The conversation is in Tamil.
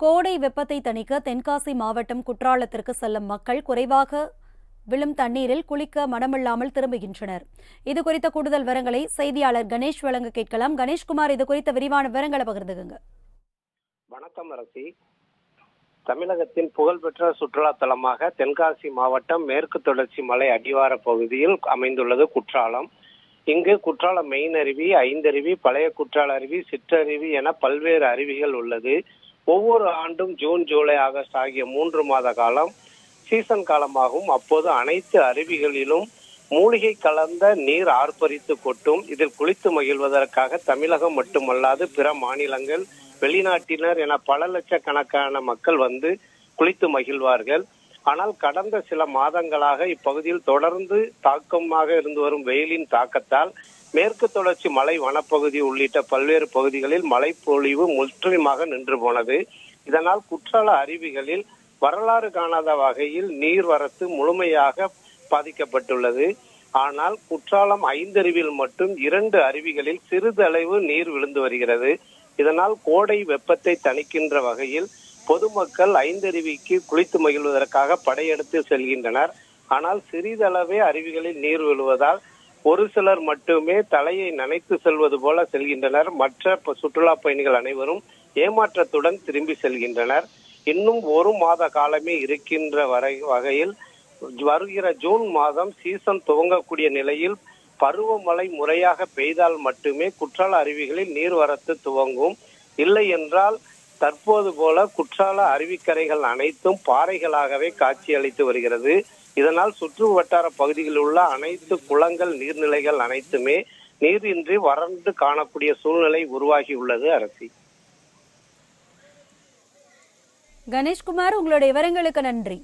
கோடை வெப்பத்தை தணிக்க தென்காசி மாவட்டம் குற்றாலத்திற்கு செல்லும் மக்கள் குறைவாக விழும் தண்ணீரில் குளிக்க மனமில்லாமல் திரும்புகின்றனர். இது குறித்த கூடுதல் விவரங்களை செய்தியாளர் கணேஷ் வழங்க கேட்கலாம். கணேஷ்குமார், இது குறித்த விரிவான விவரங்களை பகிர்ந்துக்குங்க. வணக்கம் அரசி. தமிழகத்தின் புகழ்பெற்ற சுற்றுலா தலமாக தென்காசி மாவட்டம் மேற்கு தொடர்ச்சி மலை அடிவார பகுதியில் அமைந்துள்ளது குற்றாலம். இங்கு குற்றாலம் மெயின் அருவி, ஐந்தருவி, பழைய குற்றால அருவி, சிற்றருவி என பல்வேறு அருவிகள் உள்ளது. ஒவ்வொரு ஆண்டும் ஜூன், ஜூலை, ஆகஸ்ட் ஆகிய 3 மாத காலம் சீசன் காலமாகும். அப்போது அனைத்து அருவிகளிலும் மூலிகை கலந்த நீர் ஆர்ப்பரித்து கொட்டும். இதில் குளித்து மகிழ்வதற்காக தமிழகம் மட்டுமல்லாது பிற மாநிலங்கள், வெளிநாட்டினர் என பல லட்சக்கணக்கான மக்கள் வந்து குளித்து மகிழ்வார்கள். ஆனால் கடந்த சில மாதங்களாக இப்பகுதியில் தொடர்ந்து தாக்கமாக இருந்து வரும் வெயிலின் தாக்கத்தால் மேற்கு தொடர்ச்சி மலை வனப்பகுதி உள்ளிட்ட பல்வேறு பகுதிகளில் மழைப்பொழிவு முற்றிலுமாக நின்று போனது. இதனால் குற்றால அருவிகளில் வரலாறு காணாத வகையில் நீர்வரத்து முழுமையாக பாதிக்கப்பட்டுள்ளது. ஆனால் குற்றாலம் ஐந்தருவியில் மட்டும் 2 அருவிகளில் சிறிதளவு நீர் விழுந்து வருகிறது. இதனால் கோடை வெப்பத்தை தணிக்கின்ற வகையில் பொதுமக்கள் ஐந்தருவிக்கு குளித்து மகிழ்வதற்காக படையெடுத்து செல்கின்றனர். ஆனால் சிறிதளவே அருவிகளில் நீர் விழுவதால் ஒரு சிலர் மட்டுமே தலையை நனைத்து செல்வது போல செல்கின்றனர். மற்ற சுற்றுலா பயணிகள் அனைவரும் ஏமாற்றத்துடன் திரும்பி செல்கின்றனர். இன்னும் 1 மாத காலமே இருக்கின்ற வகையில் வருகிற ஜூன் மாதம் சீசன் துவங்கக்கூடிய நிலையில் பருவமழை முறையாக பெய்தால் மட்டுமே குற்றால அருவிகளில் நீர்வரத்து துவங்கும். இல்லை என்றால் தற்போது போல குற்றால அருவிக்கரைகள் அனைத்தும் பாறைகளாகவே காட்சியளித்து வருகிறது. இதனால் சுற்று வட்டார பகுதிகளில் உள்ள அனைத்து குளங்கள், நீர்நிலைகள் அனைத்துமே நீரின்றி வறண்டு காணக்கூடிய சூழ்நிலை உருவாகியுள்ளது. அரசி. கணேஷ்குமார், உங்களுடைய விவரங்களுக்கு நன்றி.